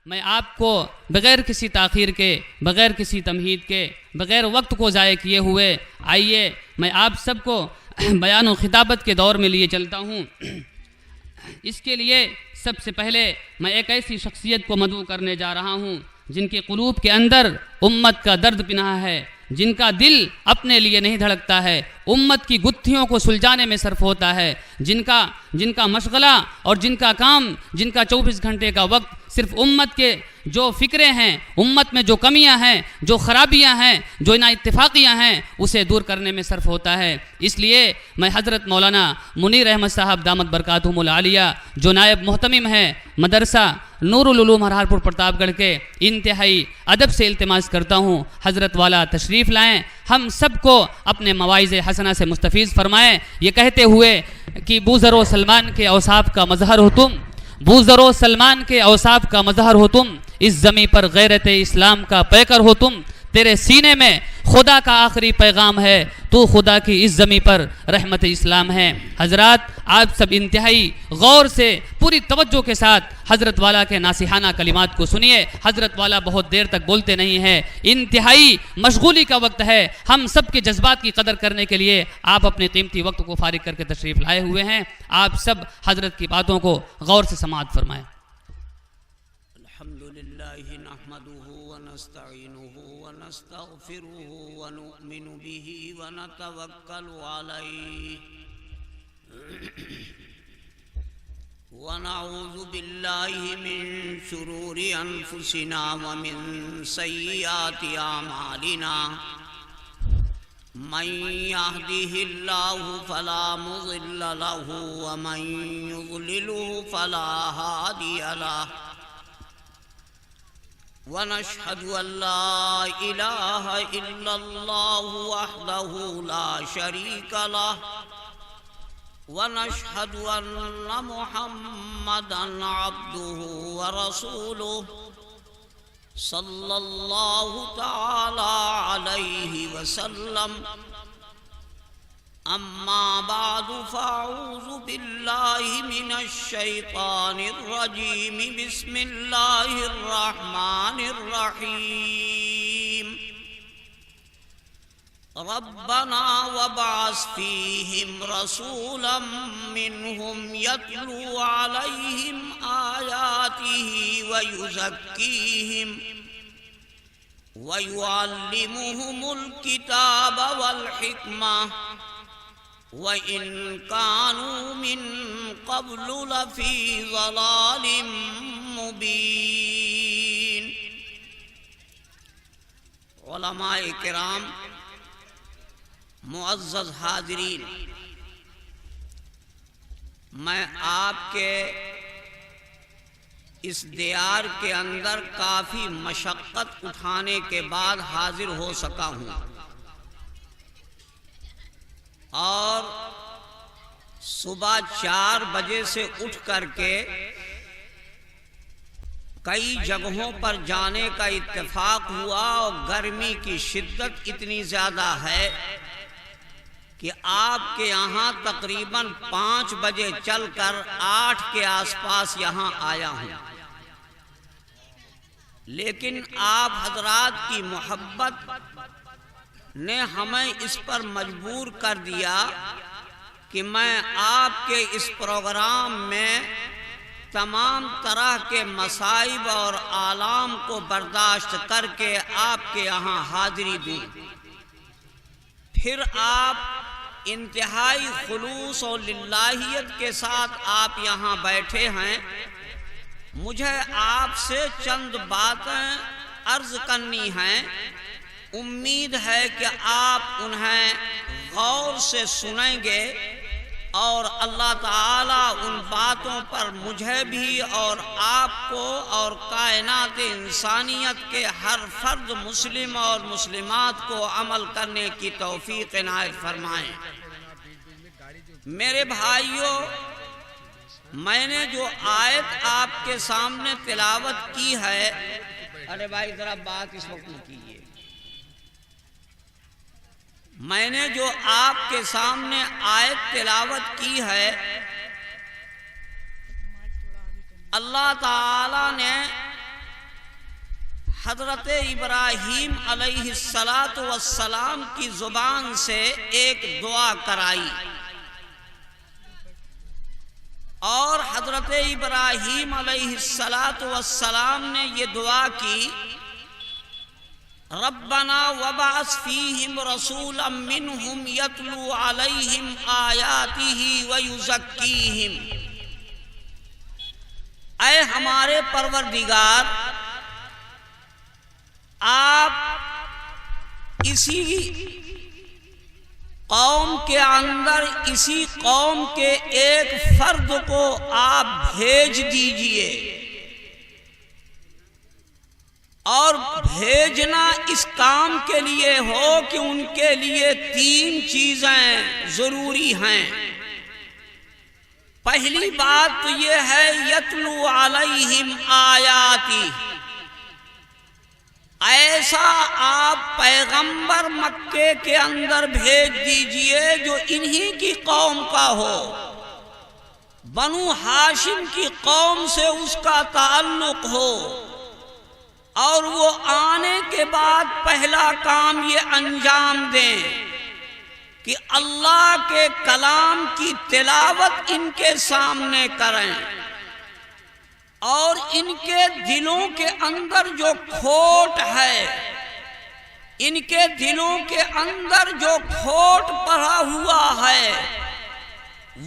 میں آپ کو بغیر کسی تاخیر کے، بغیر کسی تمہید کے، بغیر وقت کو ضائع کیے ہوئے آئیے میں آپ سب کو بیان و خطابت کے دور میں لیے چلتا ہوں۔ اس کے لیے سب سے پہلے میں ایک ایسی شخصیت کو مدعو کرنے جا رہا ہوں جن کے قلوب کے اندر امت کا درد پنہا ہے، جن کا دل اپنے لیے نہیں دھڑکتا ہے، امت کی گتھیوں کو سلجھانے میں صرف ہوتا ہے، جن کا مشغلہ اور جن کا کام، جن کا 24 گھنٹے کا وقت صرف امت کے جو فکریں ہیں، امت میں جو کمیاں ہیں، جو خرابیاں ہیں، جو نا اتفاقیاں ہیں، اسے دور کرنے میں صرف ہوتا ہے۔ اس لیے میں حضرت مولانا منیر احمد صاحب دامت برکاتہم العالیہ جو نائب محتمم ہیں مدرسہ نور العلوم ہرہار پور پرتاپ گڑھ کے، انتہائی ادب سے التماس کرتا ہوں حضرت والا تشریف لائیں، ہم سب کو اپنے مواعظ حسنہ سے مستفیض فرمائیں، یہ کہتے ہوئے کہ بوذر و سلمان کے اوصاف کا مظہر ہو تم، بوذر و سلمان کے اوصاف کا مظہر ہو تم، اس زمیں پر غیرت اسلام کا پیکر ہو تم، تیرے سینے میں خدا کا آخری پیغام ہے، تو خدا کی اس زمیں پر رحمت اسلام ہے۔ حضرات آپ سب انتہائی غور سے پوری توجہ کے ساتھ حضرت والا کے ناصحانہ کلمات کو سنیے۔ حضرت والا بہت دیر تک بولتے نہیں ہیں، انتہائی مشغولی کا وقت ہے، ہم سب کے جذبات کی قدر کرنے کے لیے آپ اپنے قیمتی وقت کو فارغ کر کے تشریف لائے ہوئے ہیں۔ آپ سب حضرت کی باتوں کو غور سے سماعت فرمائیں۔ الحمدللہ نحمدہ ونستعینہ ونستغفرہ ونؤمن بہ ونتوکل علیہ ونعوذ باللہ من شرور انفسنا ومن سیئات اعمالنا من یہدہ اللہ فلا مضل لہ ومن یضللہ فلا ہادی لہ ونشهد أن لا إله إلا الله وحده لا شريك له ونشهد أن محمدا عبده ورسوله صلى الله تعالى عليه وسلم أما بعد فأعوذ بالله من الشيطان الرجيم بسم الله الرحمن الرحيم ربنا وابعث فيهم رسولا منهم يتلو عليهم آياته ويزكيهم ويعلمهم الكتاب والحكمة وَإِن كَانُوا مِن قَبْلُ لَفِي ضَلَالٍ مُبِينٍ۔ علماء کرام، معزز حاضرین، میں آپ کے اس دیار کے اندر کافی مشقت اٹھانے کے بعد حاضر ہو سکا ہوں اور صبح 4 بجے سے اٹھ کر کے کئی جگہوں پر جانے کا اتفاق ہوا اور گرمی کی شدت اتنی زیادہ ہے کہ آپ کے یہاں تقریباً 5 بجے چل کر 8 کے آس پاس یہاں آیا ہوں، لیکن آپ حضرات کی محبت نے ہمیں اس پر مجبور کر دیا کہ میں آپ کے اس پروگرام میں تمام طرح کے مصائب اور آلام کو برداشت کر کے آپ کے یہاں حاضری دوں۔ پھر آپ انتہائی خلوص اور للہیت کے ساتھ آپ یہاں بیٹھے ہیں، مجھے آپ سے چند باتیں عرض کرنی ہیں، امید ہے کہ آپ انہیں غور سے سنیں گے اور اللہ تعالیٰ ان باتوں پر مجھے بھی اور آپ کو اور کائنات انسانیت کے ہر فرد مسلم اور مسلمات کو عمل کرنے کی توفیق عنایت فرمائیں۔ میرے بھائیوں، میں نے جو آیت آپ کے سامنے تلاوت کی ہے، ارے بھائی ذرا بات اس وقت میں کیجیے، میں نے جو آپ کے سامنے آیت تلاوت کی ہے، اللہ تعالی نے حضرت ابراہیم علیہ السلام کی زبان سے ایک دعا کرائی، اور حضرت ابراہیم علیہ السلام نے یہ دعا کی، ربنا وبعث فیہم رسولا منہم یتلو علیہم آیاتہ ویزکیہم۔ اے ہمارے پروردگار، آپ اسی قوم کے اندر، اسی قوم کے ایک فرد کو آپ بھیج دیجئے، اور بھیجنا اس کام کے لیے ہو کہ ان کے لیے 3 چیزیں ضروری ہیں۔ پہلی بات تو یہ ہے یتلو علیہم آیاتی، ایسا آپ پیغمبر مکے کے اندر بھیج دیجئے جو انہی کی قوم کا ہو، بنو ہاشم کی قوم سے اس کا تعلق ہو، اور وہ آنے کے بعد پہلا کام یہ انجام دیں کہ اللہ کے کلام کی تلاوت ان کے سامنے کریں، اور ان کے دلوں کے اندر جو کھوٹ ہے، ان کے دلوں کے اندر جو کھوٹ پڑا ہوا ہے،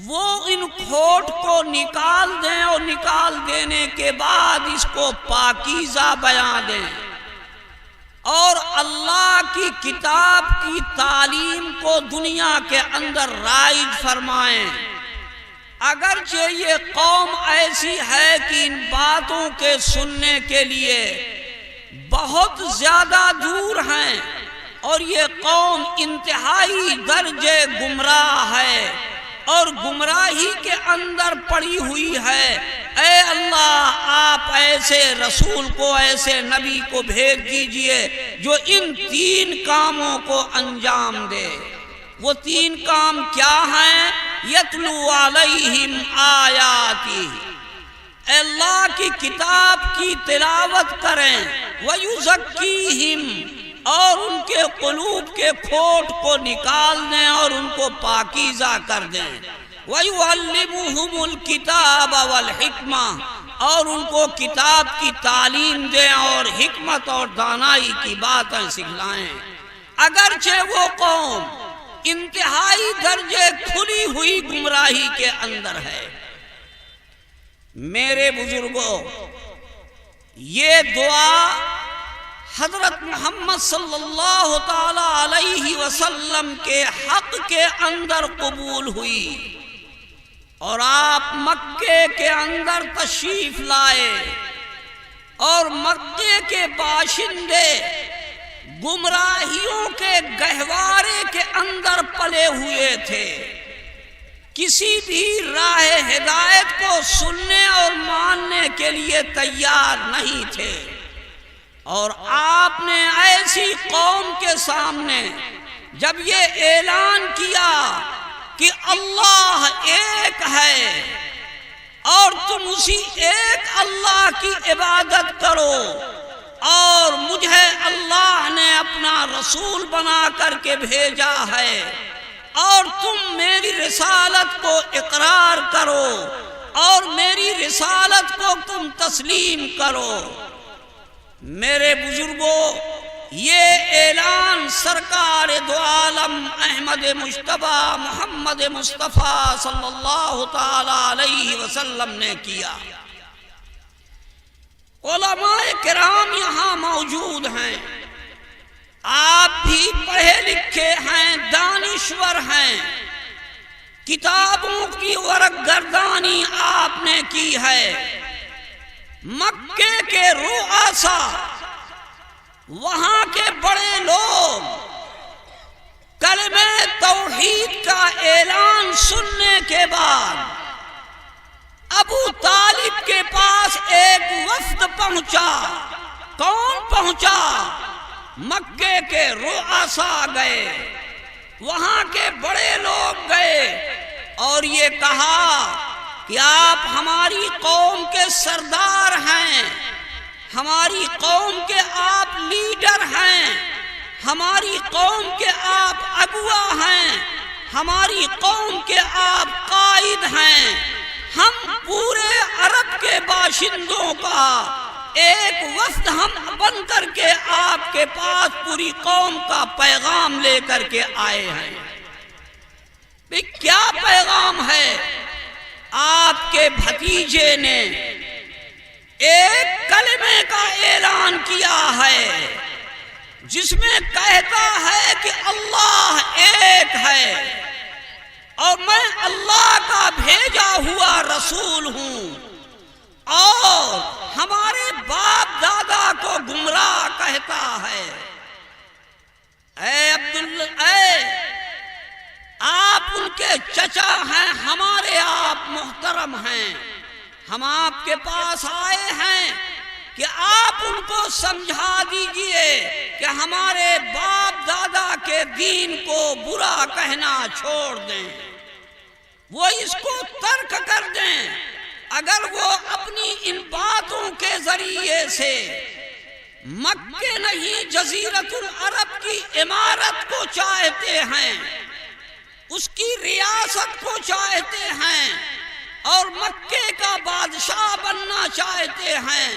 وہ ان کھوٹ کو نکال دیں، اور نکال دینے کے بعد اس کو پاکیزہ بنا دیں، اور اللہ کی کتاب کی تعلیم کو دنیا کے اندر رائج فرمائیں۔ اگرچہ یہ قوم ایسی ہے کہ ان باتوں کے سننے کے لیے بہت زیادہ دور ہیں، اور یہ قوم انتہائی درجے گمراہ ہے اور گمراہی کے اندر پڑی ہوئی ہے، اے اللہ آپ ایسے رسول کو، ایسے نبی کو بھیج دیجئے جو ان 3 کاموں کو انجام دے۔ وہ 3 کام کیا ہیں؟ یتلو علیہم آیاتی، اللہ کی کتاب کی تلاوت کریں، ویزکیہم، اور ان کے قلوب کے کھوٹ کو نکال دیں اور ان کو پاکیزہ کر دیں، ویعلمہم الکتاب والحکمہ، اور ان کو کتاب کی تعلیم دیں اور حکمت اور دانائی کی باتیں سکھلائیں۔ اگرچہ وہ قوم انتہائی درجے کھلی ہوئی گمراہی کے اندر ہے۔ میرے بزرگوں، یہ دعا حضرت محمد صلی اللہ تعالی علیہ وسلم کے حق کے اندر قبول ہوئی، اور آپ مکے کے اندر تشریف لائے، اور مکے کے باشندے گمراہیوں کے گہوارے کے اندر پلے ہوئے تھے، کسی بھی راہ ہدایت کو سننے اور ماننے کے لیے تیار نہیں تھے، اور آپ نے ایسی قوم کے سامنے جب یہ اعلان کیا کہ اللہ ایک ہے اور تم اسی ایک اللہ کی عبادت کرو، اور مجھے اللہ نے اپنا رسول بنا کر کے بھیجا ہے، اور تم میری رسالت کو اقرار کرو اور میری رسالت کو تم تسلیم کرو۔ میرے بزرگوں، یہ اعلان سرکار دو عالم احمد مجتبیٰ محمد مصطفیٰ صلی اللہ تعالی علیہ وسلم نے کیا۔ علماء کرام یہاں موجود ہیں، آپ بھی پڑھے لکھے ہیں، دانشور ہیں، کتابوں کی ورق گردانی آپ نے کی ہے۔ مکے کے رؤساء، وہاں کے بڑے لوگ کلمہ توحید کا اعلان سننے کے بعد ابو طالب کے پاس ایک وفد پہنچا۔ کون پہنچا؟ مکے کے رؤساء گئے، وہاں کے بڑے لوگ گئے اور یہ کہا کہ آپ ہماری قوم کے سردار ہیں، ہماری قوم کے آپ لیڈر ہیں، ہماری قوم کے آپ اگوا ہیں، ہماری قوم کے آپ قائد ہیں۔ ہم پورے عرب کے باشندوں کا ایک وفد ہم بن کر کے آپ کے پاس پوری قوم کا پیغام لے کر کے آئے ہیں۔ کیا پیغام ہے؟ آپ کے بھتیجے نے ایک کلمے کا اعلان کیا ہے جس میں کہتا ہے کہ اللہ ایک ہے اور میں اللہ کا بھیجا ہوا رسول ہوں، اور ہمارے باپ دادا کو گمراہ کہتا ہے۔ آپ ان کے چچا ہیں، ہمارے آپ محترم ہیں، ہم آپ کے پاس آئے ہیں کہ آپ ان کو سمجھا دیجئے کہ ہمارے باپ دادا کے دین کو برا کہنا چھوڑ دیں، وہ اس کو ترک کر دیں۔ اگر وہ اپنی ان باتوں کے ذریعے سے مکے نہیں جزیرت العرب کی عمارت کو چاہتے ہیں، اس کی ریاست کو چاہتے ہیں اور مکے کا بادشاہ بننا چاہتے ہیں،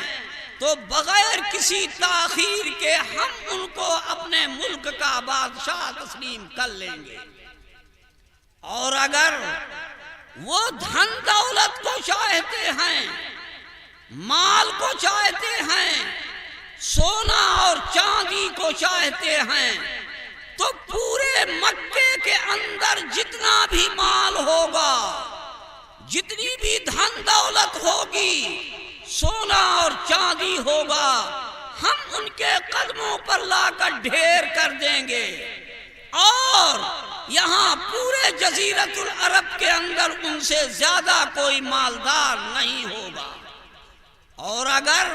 تو بغیر کسی تاخیر کے ہم ان کو اپنے ملک کا بادشاہ تسلیم کر لیں گے۔ اور اگر وہ دھن دولت کو چاہتے ہیں، مال کو چاہتے ہیں، سونا اور چاندی کو چاہتے ہیں، تو پورے مکے کے اندر جتنا بھی مال ہوگا، جتنی بھی دھن دولت ہوگی، سونا اور چاندی ہوگا، ہم ان کے قدموں پر لا کر ڈھیر کر دیں گے، اور یہاں پورے جزیرت العرب کے اندر ان سے زیادہ کوئی مالدار نہیں ہوگا۔ اور اگر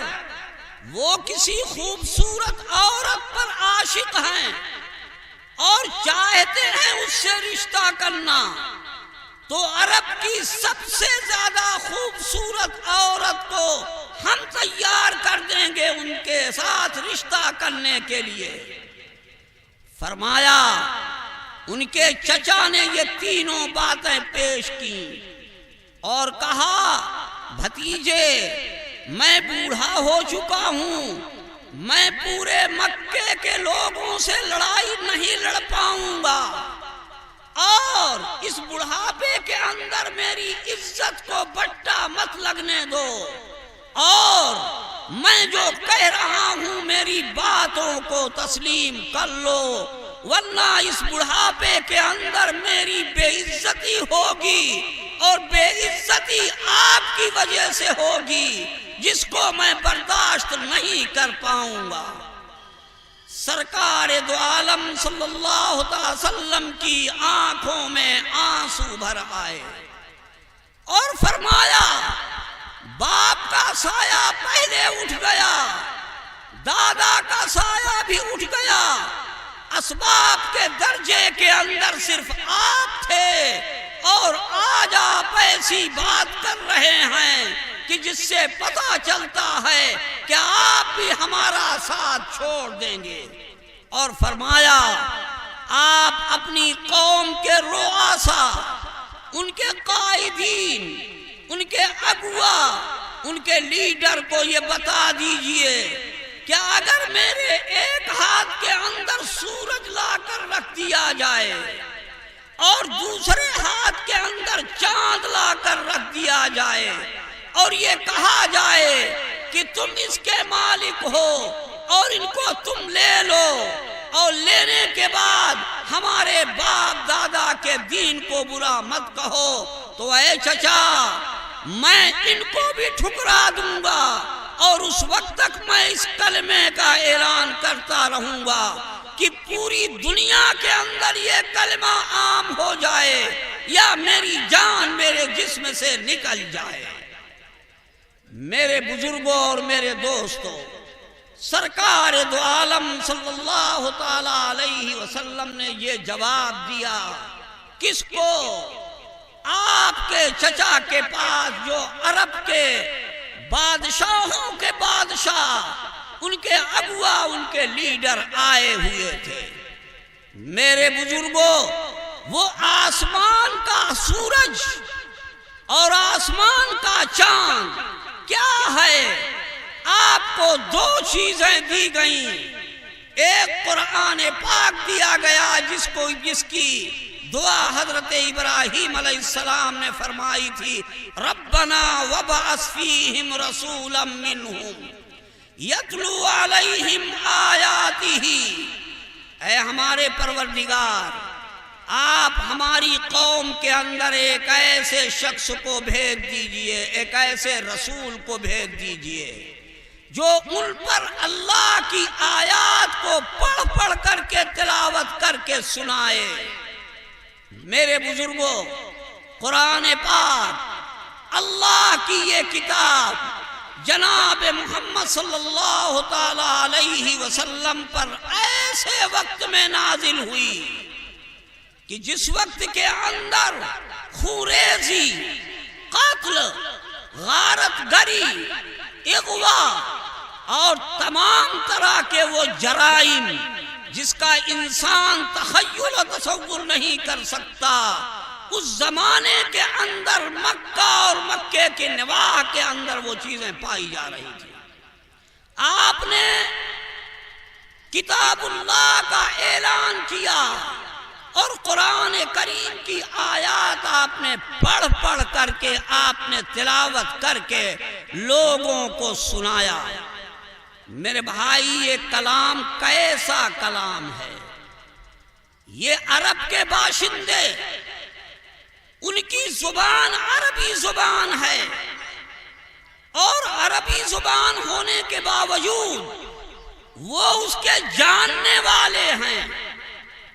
وہ کسی خوبصورت عورت پر عاشق ہیں اور چاہتے ہیں اس سے رشتہ کرنا، تو عرب کی سب سے زیادہ خوبصورت عورت کو ہم تیار کر دیں گے ان کے ساتھ رشتہ کرنے کے لیے۔ فرمایا ان کے چچا نے یہ تینوں باتیں پیش کی اور کہا، بھتیجے میں بوڑھا ہو چکا ہوں، میں پورے مکے کے لوگوں سے لڑائی نہیں لڑ پاؤں گا، اور اس بڑھاپے کے اندر میری عزت کو بٹا مت لگنے دو، اور میں جو کہہ رہا ہوں میری باتوں کو تسلیم کر لو، ورنہ اس بڑھاپے کے اندر میری بے عزتی ہوگی، اور بے عزتی آپ کی وجہ سے ہوگی جس کو میں برداشت نہیں کر پاؤں گا۔ سرکار دو عالم صلی اللہ علیہ وسلم کی آنکھوں میں آنسو بھر آئے اور فرمایا، باپ کا سایہ پہلے اٹھ گیا، دادا کا سایہ بھی اٹھ گیا، اسباب کے درجے کے اندر صرف آپ تھے، اور آج آپ ایسی بات کر رہے ہیں کہ جس سے پتہ چلتا ہے کہ آپ بھی ہمارا ساتھ چھوڑ دیں گے۔ اور فرمایا، آپ اپنی قوم کے رؤسا، ان کے قائدین، ان کے اگوا، ان کے لیڈر کو یہ بتا دیجئے کہ اگر میرے ایک ہاتھ کے اندر سورج لا کر رکھ دیا جائے اور دوسرے ہاتھ کے اندر چاند لا کر رکھ دیا جائے، اور یہ کہا جائے کہ تم اس کے مالک ہو اور ان کو تم لے لو، اور لینے کے بعد ہمارے باپ دادا کے دین کو برا مت کہو، تو اے چچا میں ان کو بھی ٹھکرا دوں گا، اور اس وقت تک میں اس کلمے کا اعلان کرتا رہوں گا کہ پوری دنیا کے اندر یہ کلمہ عام ہو جائے یا میری جان میرے جسم سے نکل جائے۔ میرے بزرگوں اور میرے دوستوں، سرکار دو عالم صلی اللہ تعالی علیہ وسلم نے یہ جواب دیا، کس کو؟ آپ کے چچا کے پاس جو عرب کے بادشاہوں کے بادشاہ، ان کے اغوا، ان کے لیڈر آئے ہوئے تھے۔ میرے بزرگوں، وہ آسمان کا سورج اور آسمان کا چاند کیا ہے؟ آپ کو دو چیزیں دی گئیں۔ ایک قرآن پاک دیا گیا جس کی دعا حضرت ابراہیم علیہ السلام نے فرمائی تھی، ربنا وابعث فیہم رسولا منہم یتلو علیہم آیاتہ۔ اے ہمارے پروردگار، آپ ہماری قوم کے اندر ایک ایسے شخص کو بھیج دیجئے، ایک ایسے رسول کو بھیج دیجئے جو ان پر اللہ کی آیات کو پڑھ پڑھ کر کے تلاوت کر کے سنائے۔ میرے بزرگوں، قرآن پاک اللہ کی یہ کتاب جناب محمد صلی اللہ تعالی علیہ وسلم پر ایسے وقت میں نازل ہوئی کہ جس وقت کے اندر خوریزی، قتل، غارت گری، اغوا اور تمام طرح کے وہ جرائم جس کا انسان تخیل و تصور نہیں کر سکتا، اس زمانے کے اندر مکہ اور مکے کے نواح کے اندر وہ چیزیں پائی جا رہی تھی۔ آپ نے کتاب اللہ کا اعلان کیا اور قرآن کریم کی آیات آپ نے پڑھ پڑھ کر کے، آپ نے تلاوت کر کے لوگوں کو سنایا۔ میرے بھائی، یہ کلام کیسا کلام ہے؟ یہ عرب کے باشندے، ان کی زبان عربی زبان ہے، اور عربی زبان ہونے کے باوجود وہ اس کے جاننے والے ہیں۔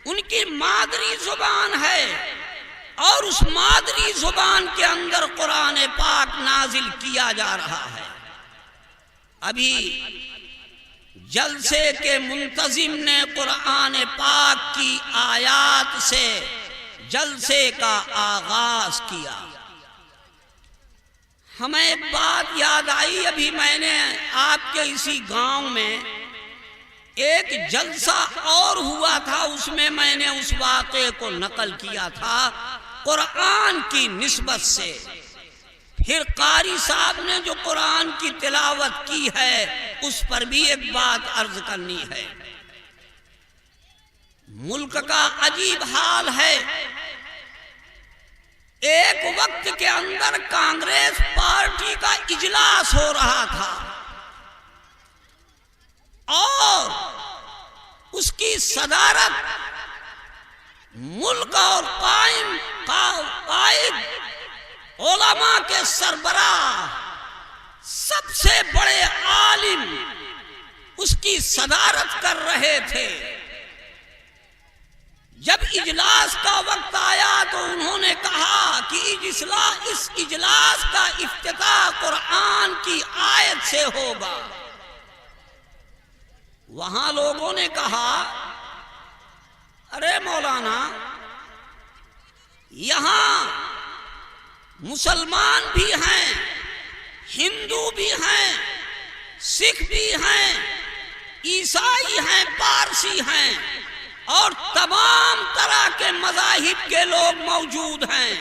ان کی مادری زبان ہے، اور اس مادری زبان کے اندر قرآن پاک نازل کیا جا رہا ہے۔ ابھی جلسے کے منتظم نے قرآن پاک کی آیات سے جلسے کا آغاز کیا۔ ہمیں ایک بات یاد آئی، ابھی میں نے آپ کے اسی گاؤں میں ایک جلسہ اور ہوا تھا، اس میں نے اس واقعے کو نقل کیا تھا قرآن کی نسبت سے۔ پھر قاری صاحب نے جو قرآن کی تلاوت کی ہے اس پر بھی ایک بات عرض کرنی ہے۔ ملک کا عجیب حال ہے، ایک وقت کے اندر کانگریس پارٹی کا اجلاس ہو رہا تھا اور اس کی صدارت ملک اور قائد علماء کے سربراہ، سب سے بڑے عالم اس کی صدارت کر رہے تھے۔ جب اجلاس کا وقت آیا تو انہوں نے کہا کہ اس اجلاس کا افتتاح قرآن کی آیت سے ہوگا۔ وہاں لوگوں نے کہا، ارے مولانا، یہاں مسلمان بھی ہیں، ہندو بھی ہیں، سکھ بھی ہیں، عیسائی ہیں، پارسی ہیں، اور تمام طرح کے مذاہب کے لوگ موجود ہیں۔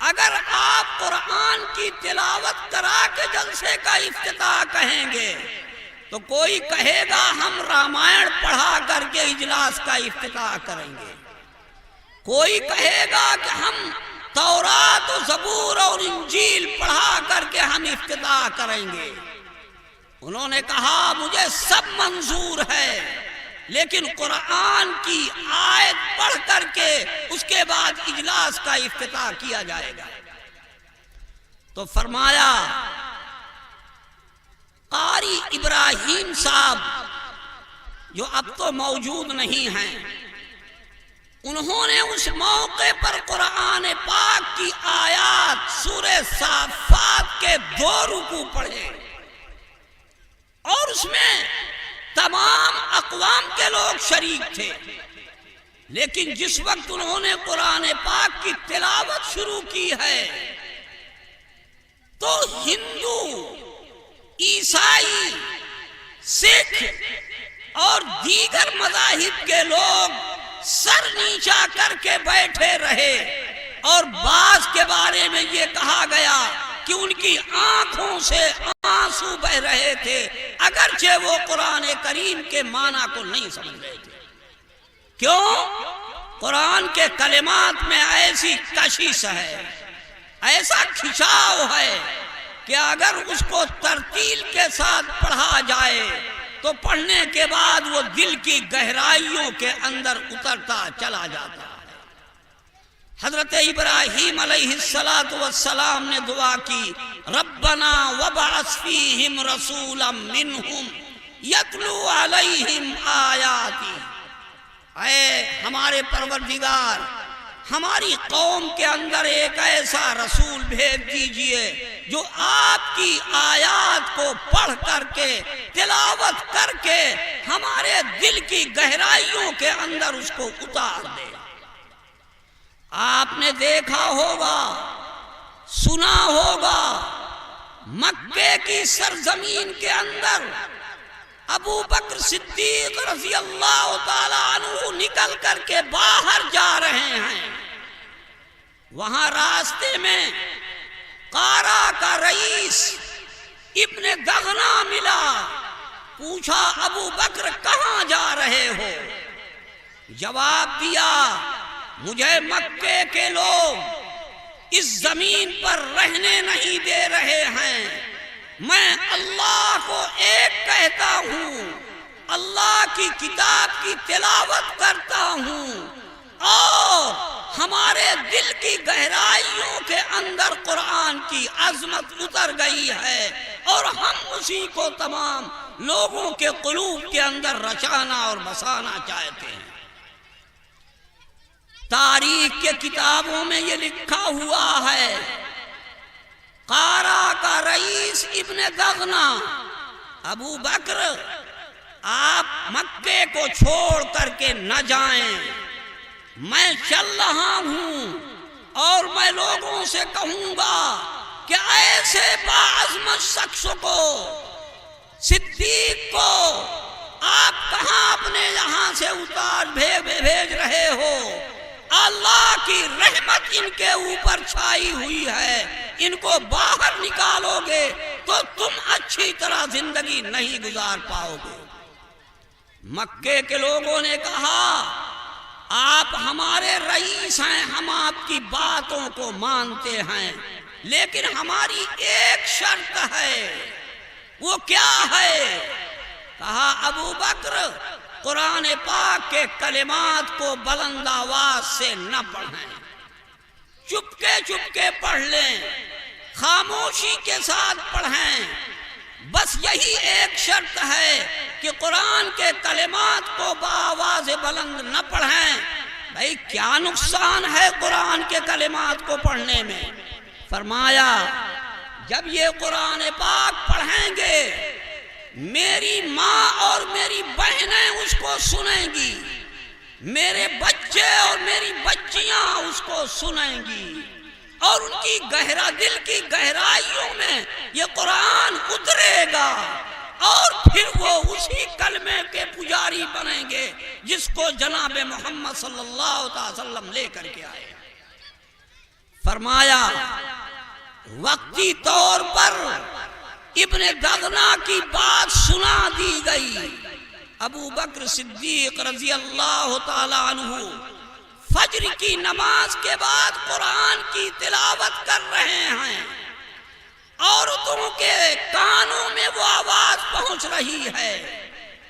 اگر آپ قرآن کی تلاوت کرا کے جلسے کا افتتاح کہیں گے تو کوئی کہے گا ہم رامائن پڑھا کر کے اجلاس کا افتتاح کریں گے، کوئی کہے گا کہ ہم تورات و زبور اور انجیل پڑھا کر کے ہم افتتاح کریں گے۔ انہوں نے کہا مجھے سب منظور ہے، لیکن قرآن کی آیت پڑھ کر کے اس کے بعد اجلاس کا افتتاح کیا جائے گا۔ تو فرمایا، قاری ابراہیم صاحب جو اب تو موجود نہیں ہیں، انہوں نے اس موقع پر قرآن پاک کی آیات سورہ صافات کے 2 رکوع پڑھے، اور اس میں تمام اقوام کے لوگ شریک تھے۔ لیکن جس وقت انہوں نے قرآن پاک کی تلاوت شروع کی ہے تو ہندو عیسائی، سکھ اور دیگر مذاہب کے لوگ سر نیچا کر کے بیٹھے رہے، اور بعض کے بارے میں یہ کہا گیا کہ ان کی آنکھوں سے آنسو بہ رہے تھے، اگرچہ وہ قرآن کریم کے معنی کو نہیں سمجھ رہے تھے۔ کیوں؟ قرآن کے کلمات میں ایسی کشش ہے، ایسا کھچاؤ ہے کہ اگر اس کو ترتیل کے ساتھ پڑھا جائے تو پڑھنے کے بعد وہ دل کی گہرائیوں کے اندر اترتا چلا جاتا ہے۔ حضرت ابراہیم علیہ السلام نے دعا کی، ربنا وابعث فیہم رسولا منہم یتلو علیہم آیاتی، اے ہمارے پروردگار، ہماری قوم کے اندر ایک ایسا رسول بھیج دیجئے جو آپ کی آیات کو پڑھ کر کے، تلاوت کر کے ہمارے دل کی گہرائیوں کے اندر اس کو اتار دے۔ آپ نے دیکھا ہوگا، سنا ہوگا، مکے کی سرزمین کے اندر ابو بکر صدیق رضی اللہ تعالی عنہ نکل کر کے باہر جا رہے ہیں، وہاں راستے میں قارا کا رئیس ابن دغنا ملا، پوچھا ابو بکر کہاں جا رہے ہو؟ جواب دیا، مجھے مکے کے لوگ اس زمین پر رہنے نہیں دے رہے ہیں، میں اللہ کو ایک کہتا ہوں، اللہ کی کتاب کی تلاوت کرتا ہوں، اور ہمارے دل کی گہرائیوں کے اندر قرآن کی عظمت اتر گئی ہے، اور ہم اسی کو تمام لوگوں کے قلوب کے اندر رچانا اور بسانا چاہتے ہیں۔ تاریخ کے کتابوں میں یہ لکھا ہوا ہے، قارا کا رئیس ابن دغنا، ابو بکر آپ مکے کو چھوڑ کر کے نہ جائیں، میں چل رہا ہوں اور میں لوگوں سے کہوں گا کہ ایسے باعظمت شخص کو، صدیق کو آپ کہاں اپنے یہاں سے اتار بھیج رہے ہو؟ اللہ کی رحمت ان کے اوپر چھائی ہوئی ہے، ان کو باہر نکالو گے تو تم اچھی طرح زندگی نہیں گزار پاؤ گے۔ مکے کے لوگوں نے کہا، آپ ہمارے رئیس ہیں، ہم آپ کی باتوں کو مانتے ہیں، لیکن ہماری ایک شرط ہے۔ وہ کیا ہے؟ کہا، ابو بکر قرآن پاک کے کلمات کو بلند آواز سے نہ پڑھیں، چپکے پڑھ لیں، خاموشی کے ساتھ پڑھیں، بس یہی ایک شرط ہے کہ قرآن کے کلمات کو بآواز بلند نہ پڑھیں۔ بھئی کیا نقصان ہے قرآن کے کلمات کو پڑھنے میں؟ فرمایا، جب یہ قرآن پاک پڑھیں گے، میری ماں اور میری بہنیں اس کو سنیں گی، میرے بچے اور میری بچیاں اس کو سنیں گی، اور ان کی دل کی گہرائیوں میں یہ قرآن اترے گا، اور پھر وہ اسی کلمے کے پجاری بنیں گے جس کو جناب محمد صلی اللہ علیہ وسلم لے کر کے آئے۔ فرمایا، وقتی طور پر ابن دغنا کی بات سنا دی گئی۔ ابو بکر صدیق رضی اللہ تعالی عنہ فجر کی نماز کے بعد قرآن کی تلاوت کر رہے ہیں، عورتوں کے کانوں میں وہ آواز پہنچ رہی ہے،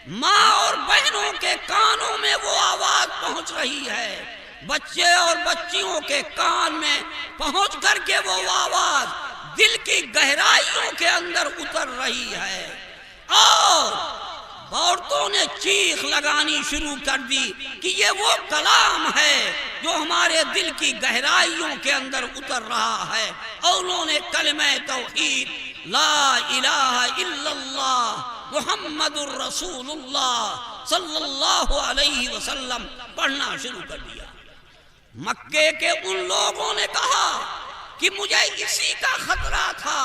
ماں اور بہنوں کے کانوں میں وہ آواز پہنچ رہی ہے، بچے اور بچیوں کے کان میں پہنچ کر کے وہ آواز دل کی گہرائیوں کے اندر اتر رہی ہے، اور عورتوں نے چیخ لگانی شروع کر دی کہ یہ وہ کلام ہے جو ہمارے دل کی گہرائیوں کے اندر اتر رہا ہے، اور انہوں نے کلمہ توحید لا الہ الا اللہ محمد الرسول اللہ صلی اللہ علیہ وسلم پڑھنا شروع کر دیا۔ مکے کے ان لوگوں نے کہا کہ مجھے اسی کا خطرہ تھا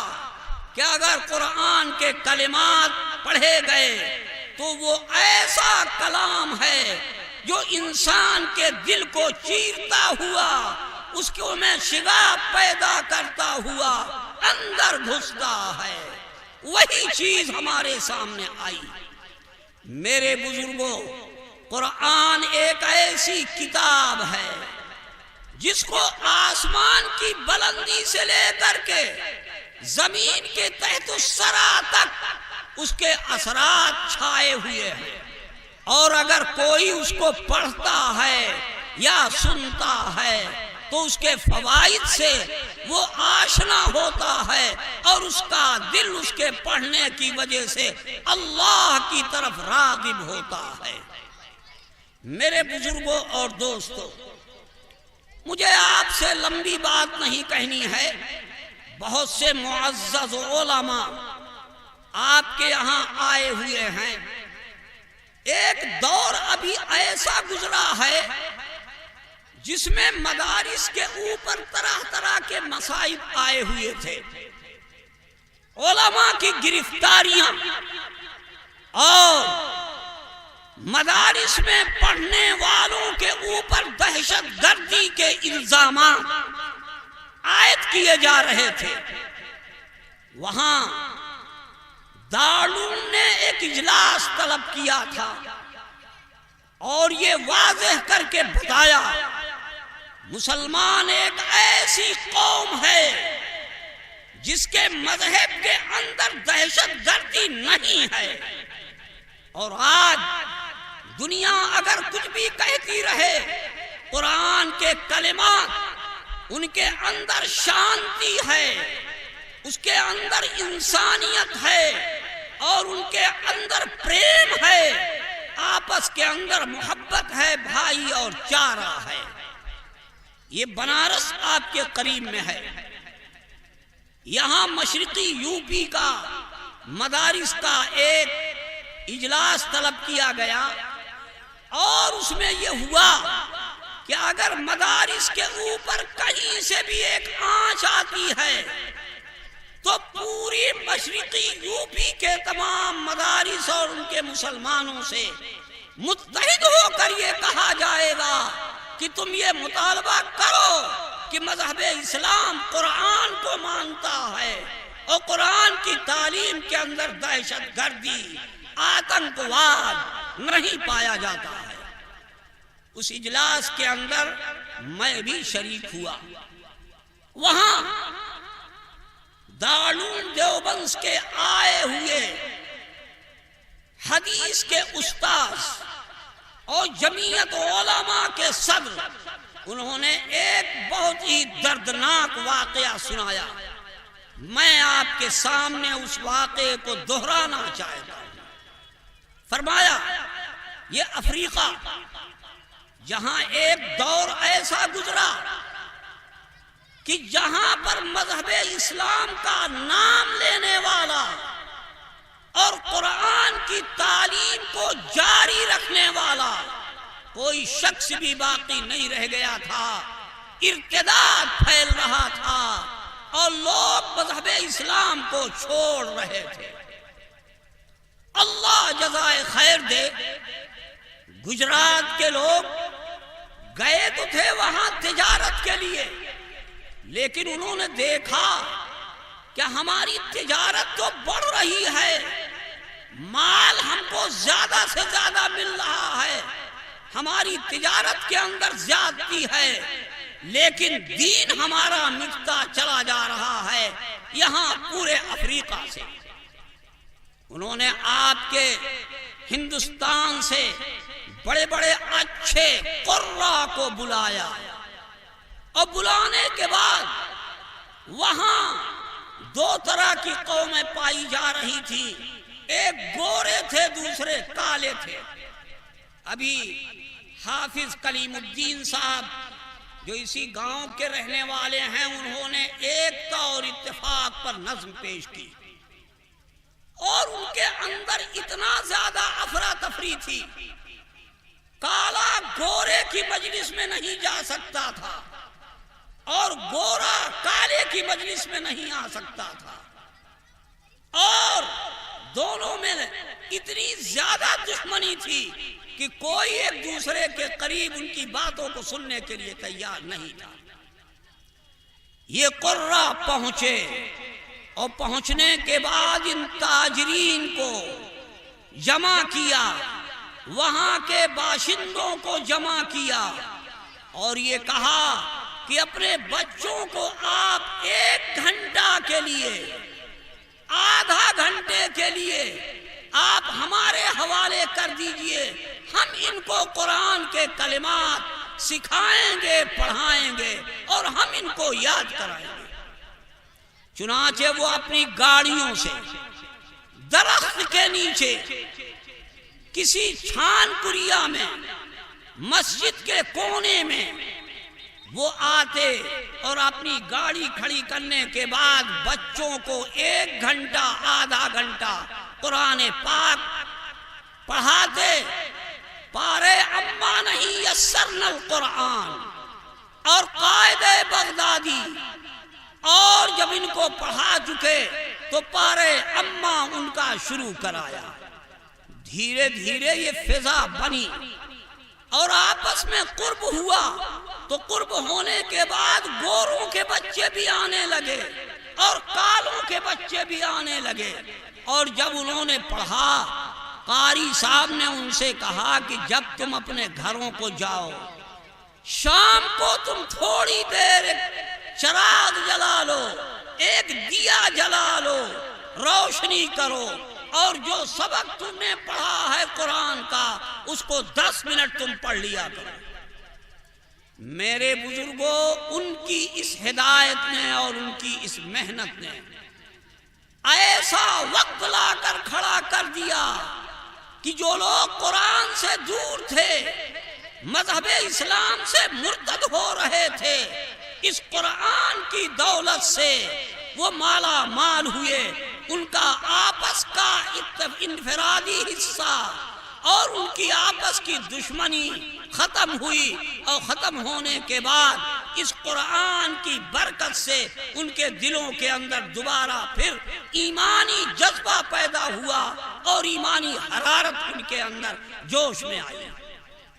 کہ اگر قرآن کے کلمات پڑھے گئے تو وہ ایسا کلام ہے جو انسان کے دل کو چیرتا ہوا، اس کو میں شگاف پیدا کرتا ہوا اندر گھستا ہے۔ وہی چیز ہمارے سامنے آئی۔ میرے بزرگوں، قرآن ایک ایسی کتاب ہے جس کو آسمان کی بلندی سے لے کر کے زمین کے تحت الثری تک اس کے اثرات چھائے ہوئے ہیں، اور اگر کوئی اس کو پڑھتا ہے یا سنتا ہے تو اس کے فوائد سے وہ آشنا ہوتا ہے، اور اس کا دل اس کے پڑھنے کی وجہ سے اللہ کی طرف راغب ہوتا ہے۔ میرے بزرگوں اور دوستوں، مجھے آپ سے لمبی بات نہیں کہنی ہے۔ بہت سے معزز علماء آپ کے یہاں آئے ہوئے ہیں۔ ایک دور ابھی ایسا گزرا ہے جس میں مدارس کے اوپر طرح طرح کے مصائب آئے ہوئے تھے، علماء کی گرفتاریاں اور مدارس میں پڑھنے والوں کے اوپر دہشت گردی کے الزامات عائد کیے جا رہے تھے۔ وہاں دارالعلوم نے ایک اجلاس طلب کیا تھا اور یہ واضح کر کے بتایا، مسلمان ایک ایسی قوم ہے جس کے مذہب کے اندر دہشت گردی نہیں ہے، اور آج دنیا اگر کچھ بھی کہتی رہے، قرآن کے کلمات ان کے اندر شانتی ہے، اس کے اندر انسانیت ہے، اور ان کے اندر پریم ہے، آپس کے اندر محبت ہے، بھائی اور چارہ ہے۔ یہ بنارس آپ کے قریب میں ہے۔ یہاں مشرقی یو پی کا مدارس کا ایک اجلاس طلب کیا گیا، اور اس میں یہ ہوا کہ اگر مدارس کے اوپر کہیں سے بھی ایک آنچ آتی ہے تو پوری مشرقی یو پی کے تمام مدارس اور ان کے مسلمانوں سے متحد ہو کر یہ کہا جائے گا کہ تم یہ مطالبہ کرو کہ مذہب اسلام قرآن کو مانتا ہے، اور قرآن کی تعلیم کے اندر دہشت گردی، آتنکواد نہیں پایا جاتا ہے۔ اس اجلاس کے اندر میں بھی شریک ہوا۔ وہاں دارالعلوم دیوبند کے آئے ہوئے حدیث کے استاذ اور جمعیت علماء کے صدر، انہوں نے ایک بہت ہی دردناک واقعہ سنایا۔ میں آپ کے سامنے اس واقعے کو دہرانا چاہتا ہوں۔ فرمایا، یہ افریقہ جہاں ایک دور ایسا گزرا کہ جہاں پر مذہب اسلام کا نام لینے والا اور قرآن کی تعلیم کو جاری رکھنے والا کوئی شخص بھی باقی نہیں رہ گیا تھا، ارتداد پھیل رہا تھا اور لوگ مذہب اسلام کو چھوڑ رہے تھے۔ اللہ جزائے خیر دے، گجرات کے لوگ گئے تو تھے وہاں تجارت کے لیے، لیکن انہوں نے دیکھا کہ ہماری تجارت تو بڑھ رہی ہے، مال ہم کو زیادہ سے زیادہ مل رہا ہے، ہماری تجارت کے اندر زیادتی ہے، لیکن دین ہمارا مٹتا چلا جا رہا ہے یہاں پورے افریقہ سے۔ انہوں نے آپ کے ہندوستان سے بڑے بڑے اچھے قراء کو بلایا، اور بلانے کے بعد وہاں دو طرح کی قومیں پائی جا رہی تھی، ایک گورے تھے، دوسرے کالے تھے۔ ابھی حافظ کلیم الدین صاحب جو اسی گاؤں کے رہنے والے ہیں، انہوں نے ایکتا اور اتفاق پر نظم پیش کی، اور ان کے اندر اتنا زیادہ افراتفری تھی، کالا گورے کی مجلس میں نہیں جا سکتا تھا اور گورا کالے کی مجلس میں نہیں آ سکتا تھا۔ اتنی زیادہ دشمنی تھی کہ کوئی ایک دوسرے کے قریب ان کی باتوں کو سننے کے لیے تیار نہیں تھا۔ یہ قرہ پہنچے اور پہنچنے کے بعد ان تاجرین کو جمع کیا، وہاں کے باشندوں کو جمع کیا اور یہ کہا کہ اپنے بچوں کو آپ 1 گھنٹہ کے لیے، آدھا گھنٹے کے لیے آپ ہمارے حوالے کر دیجئے، ہم ان کو قرآن کے کلمات سکھائیں گے، پڑھائیں گے اور ہم ان کو یاد کرائیں گے۔ چنانچہ وہ اپنی گاڑیوں سے درخت کے نیچے کسی چھان کڑیا میں مسجد کے کونے میں وہ آتے اور اپنی گاڑی کھڑی کرنے کے بعد بچوں کو 1 گھنٹہ، آدھا گھنٹہ قرآن پاک پڑھاتے۔ پارے اما نہیں یسرنا القرآن اور قائد بغدادی، اور جب ان کو پڑھا چکے تو پارے اما ان کا شروع کرایا۔ دھیرے دھیرے یہ فضا بنی اور آپس میں قرب ہوا، تو قرب ہونے کے بعد گوروں کے بچے بھی آنے لگے اور کالوں کے بچے بھی آنے لگے۔ اور جب انہوں نے پڑھا، قاری صاحب نے ان سے کہا کہ جب تم اپنے گھروں کو جاؤ، شام کو تم تھوڑی دیر چراغ جلا لو، ایک دیا جلا لو، روشنی کرو، اور جو سبق تم نے پڑھا ہے قرآن کا اس کو 10 منٹ تم پڑھ لیا کرو۔ میرے بزرگوں، ان کی اس ہدایت نے اور ان کی اس محنت نے ایسا وقت لا کر کھڑا کر دیا کہ جو لوگ قرآن سے دور تھے، مذہب اسلام سے مرتد ہو رہے تھے، اس قرآن کی دولت سے وہ مالا مال ہوئے۔ ان کا آپس کا انفرادی حصہ اور ان کی آپس کی دشمنی ختم ہوئی، اور ختم ہونے کے بعد اس قرآن کی برکت سے ان کے دلوں کے اندر دوبارہ پھر ایمانی جذبہ پیدا ہوا اور ایمانی حرارت ان کے اندر جوش میں آئی۔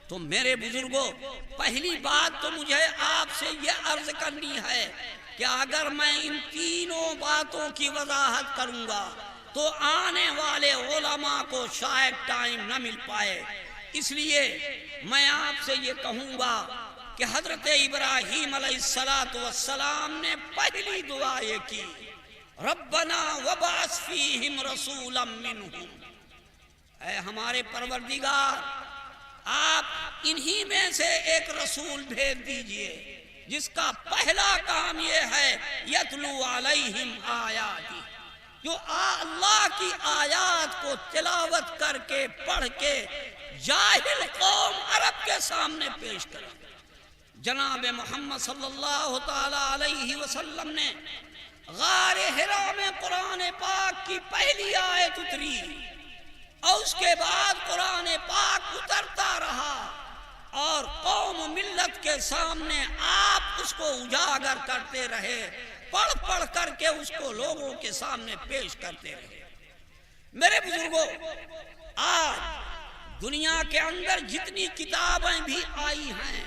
تو میرے بزرگوں، پہلی بات تو مجھے آپ سے یہ عرض کرنی ہے کہ اگر میں ان تینوں باتوں کی وضاحت کروں گا تو آنے والے علماء کو شاید ٹائم نہ مل پائے، اس لیے میں آپ سے یہ کہوں گا کہ حضرت ابراہیم علیہ السلام نے پہلی دعا یہ کی، ربنا وبعث فیہم رسولا منہم، اے ہمارے پروردگار آپ انہی میں سے ایک رسول بھیج دیجئے جس کا پہلا کام یہ ہے یتلو علیہم آیاتی، جو اللہ کی آیات کو تلاوت کر کے پڑھ کے جاہل قوم عرب کے سامنے پیش کرے۔ جناب محمد صلی اللہ تعالی علیہ وسلم نے غار حرا میں قرآن پاک کی پہلی آیت اتری اور اس کے بعد قرآن پاک اترتا رہا اور قوم ملت کے سامنے آپ اس کو اجاگر کرتے رہے، پڑھ پڑھ کر کے اس کو لوگوں کے سامنے پیش کرتے رہے۔ میرے بزرگوں، آج دنیا کے اندر جتنی کتابیں بھی آئی ہیں،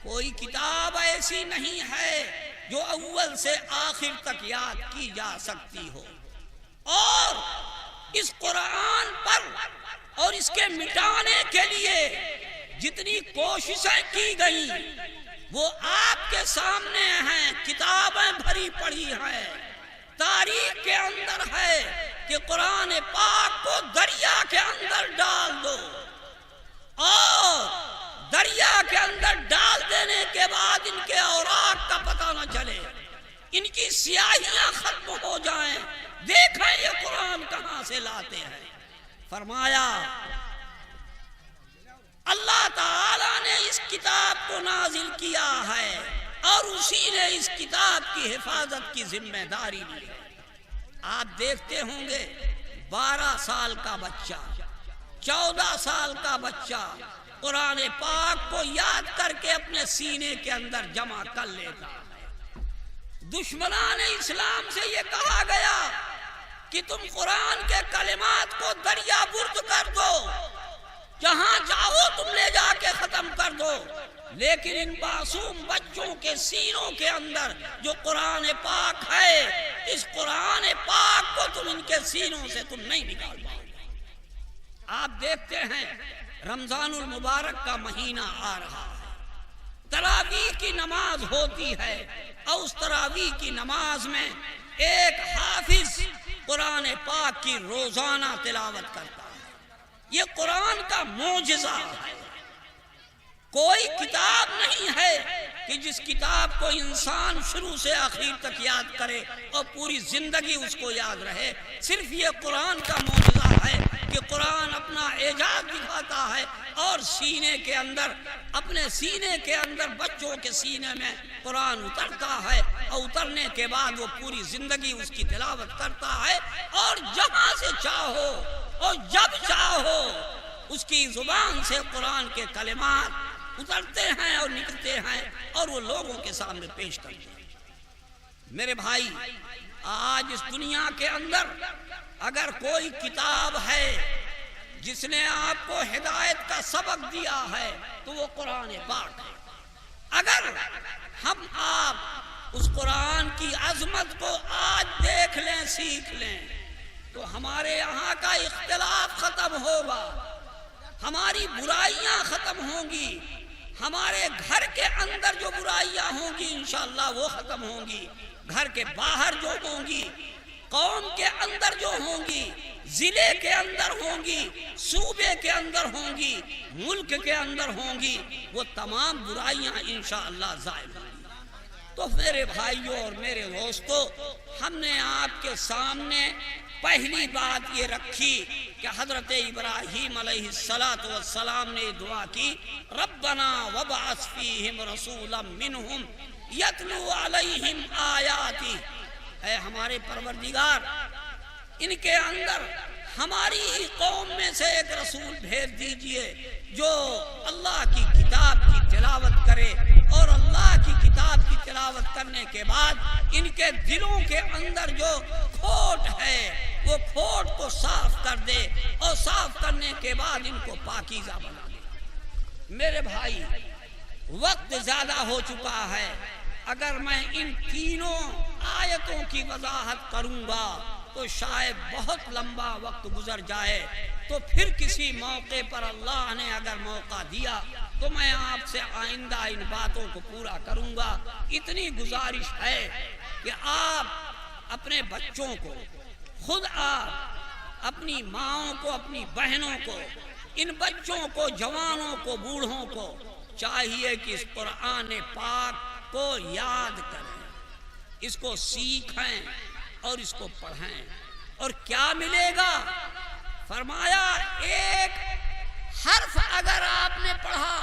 کوئی کتاب ایسی نہیں ہے جو اول سے آخر تک یاد کی جا سکتی ہو، اور اس قرآن پر اور اس کے مٹانے کے لیے جتنی کوششیں کی گئیں وہ آپ کے سامنے ہیں، کتابیں بھری پڑی ہیں، تاریخ کے اندر ہے کہ قرآن پاک کو دریا کے اندر ڈال دو، اور دریا کے اندر ڈال دینے کے بعد ان کے اوراق کا پتہ نہ چلے، ان کی سیاہیاں ختم ہو جائیں، دیکھیں یہ قرآن کہاں سے لاتے ہیں۔ فرمایا اللہ تعالیٰ نے اس کتاب کو نازل کیا ہے اور اسی نے اس کتاب کی حفاظت کی ذمہ داری لی ہے۔ آپ دیکھتے ہوں گے 12 سال کا بچہ، 14 سال کا بچہ قرآن پاک کو یاد کر کے اپنے سینے کے اندر جمع کر لیتا ہے۔ دشمنان اسلام سے یہ کہا گیا کہ تم قرآن کے کلمات کو دریا برد کر دو، جہاں جاؤ تم لے جا کے ختم کر دو، لیکن ان معصوم بچوں کے سینوں کے اندر جو قرآن پاک ہے، اس قرآن پاک کو تم ان کے سینوں سے تم نہیں نکال پاؤ گے۔ آپ دیکھتے ہیں رمضان المبارک کا مہینہ آ رہا ہے، تراویح کی نماز ہوتی ہے، اور اس تراویح کی نماز میں ایک حافظ قرآن پاک کی روزانہ تلاوت کرتا ہے۔ یہ قرآن کا معجزہ ہے۔ کوئی کتاب نہیں ہے کہ جس کتاب کو انسان شروع سے آخر تک یاد کرے اور پوری زندگی اس کو یاد رہے۔ صرف یہ قرآن کا معجزہ ہے کہ قرآن اپنا اعجاز دکھاتا ہے اور سینے کے اندر، اپنے سینے کے اندر بچوں کے سینے میں قرآن اترتا ہے، اور اترنے کے بعد وہ پوری زندگی اس کی تلاوت کرتا ہے، اور جہاں سے چاہو اور جب چاہو اس کی زبان سے قرآن کے کلمات اترتے ہیں اور نکلتے ہیں اور وہ لوگوں کے سامنے پیش کرتے ہیں۔ میرے بھائی، آج اس دنیا کے اندر اگر کوئی کتاب ہے جس نے آپ کو ہدایت کا سبق دیا ہے تو وہ قرآن پاک ہے۔ اگر ہم آپ اس قرآن کی عظمت کو آج دیکھ لیں، سیکھ لیں، تو ہمارے یہاں کا اختلاف ختم ہوگا، ہماری برائیاں ختم ہوں گی، ہمارے گھر کے اندر جو برائیاں ہوں گی انشاءاللہ وہ ختم ہوں گی، گھر کے باہر جو ہوں گی، قوم کے اندر جو ہوں گی، ضلع کے اندر ہوں گی، صوبے کے اندر ہوں گی، ملک کے اندر ہوں گی، وہ تمام برائیاں انشاءاللہ زائل ہوں گی۔ تو میرے بھائیوں اور میرے دوستو، ہم نے آپ کے سامنے پہلی بات یہ رکھی کہ حضرت ابراہیم علیہ السلام نے دعا کی، ربنا وابعث فیہم رسولا منہم یتلو علیہم آیاتی، اے ہمارے پروردگار، ان کے اندر ہماری ہی قوم میں سے ایک رسول بھیج دیجئے جو اللہ کی کتاب کی تلاوت کرے، اور اللہ کی کتاب کی تلاوت کرنے کے بعد ان کے دلوں کے اندر جو کھوٹ ہے وہ کھوٹ کو صاف کر دے، اور صاف کرنے کے بعد ان کو پاکیزہ بنا دے۔ میرے بھائی، وقت زیادہ ہو چکا ہے، اگر میں ان تینوں آیتوں کی وضاحت کروں گا تو شاید بہت لمبا وقت گزر جائے، تو پھر کسی موقع پر اللہ نے اگر موقع دیا تو میں آپ سے آئندہ ان باتوں کو پورا کروں گا۔ اتنی گزارش ہے کہ آپ اپنے بچوں کو، خود آپ اپنی ماؤں کو، اپنی بہنوں کو، ان بچوں کو، جوانوں کو، بوڑھوں کو چاہیے کہ اس قرآن پاک کو یاد کریں، اس کو سیکھیں اور اس کو پڑھیں۔ اور کیا ملے گا؟ فرمایا ایک حرف اگر آپ نے پڑھا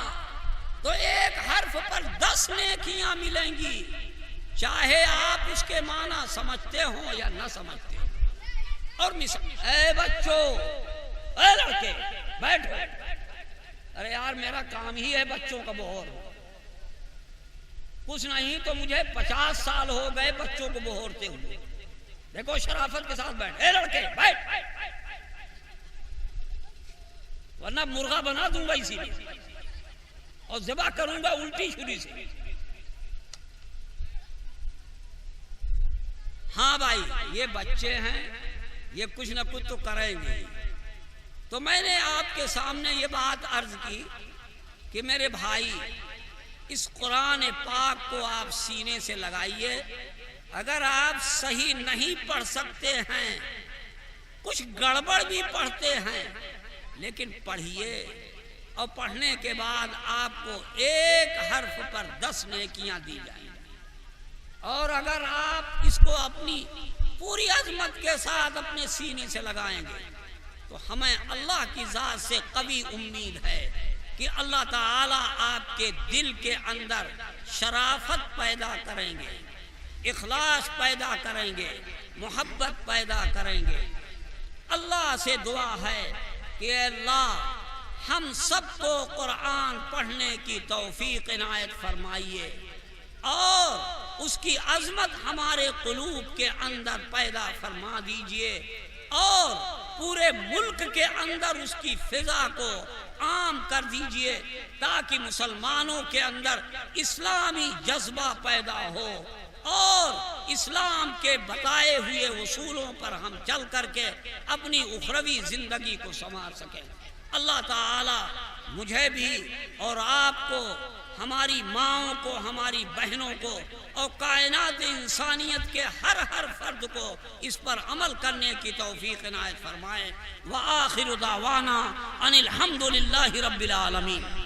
تو ایک حرف پر 10 نیکیاں ملیں گی، چاہے آپ اس کے معنی سمجھتے ہوں یا نہ سمجھتے ہوں۔ اور اے بچوں، اے لڑکے بیٹھو، ارے یار میرا کام ہی ہے بچوں کا بہور، کچھ نہیں تو مجھے 50 سال ہو گئے بچوں کو بہورتے ہوئے۔ دیکھو شرافت کے ساتھ بیٹھ، اے لڑکے بیٹھ، ورنہ مرغا بنا دوں گا اسی لیے، اور ذبح کروں گا الٹی چھری سے۔ ہاں بھائی، یہ بچے ہیں، یہ کچھ نہ کچھ تو کریں گے۔ تو میں نے آپ کے سامنے یہ بات عرض کی کہ میرے بھائی، اس قرآن پاک کو آپ سینے سے لگائیے۔ اگر آپ صحیح نہیں پڑھ سکتے ہیں، کچھ گڑبڑ بھی پڑھتے ہیں، لیکن پڑھیے، اور پڑھنے کے بعد آپ کو ایک حرف پر 10 نیکیاں دی جائیں گی۔ اور اگر آپ اس کو اپنی پوری عظمت کے ساتھ اپنے سینے سے لگائیں گے تو ہمیں اللہ کی ذات سے قوی امید ہے کہ اللہ تعالی آپ کے دل کے اندر شرافت پیدا کریں گے، اخلاص پیدا کریں گے، محبت پیدا کریں گے۔ اللہ سے دعا ہے کہ اے اللہ ہم سب کو قرآن پڑھنے کی توفیق عنایت فرمائیے، اور اس کی عظمت ہمارے قلوب کے اندر پیدا فرما دیجئے اور پورے ملک کے اندر اس کی فضا کو عام کر دیجئے تاکہ مسلمانوں کے اندر اسلامی جذبہ پیدا ہو اور اسلام کے بتائے ہوئے اصولوں پر ہم چل کر کے اپنی اخروی زندگی کو سنوار سکیں۔ اللہ تعالی مجھے بھی اور آپ کو، ہماری ماؤں کو، ہماری بہنوں کو اور کائنات انسانیت کے ہر فرد کو اس پر عمل کرنے کی توفیق عنایت فرمائے۔ وآخر دعوانا ان الحمد للہ رب العالمین۔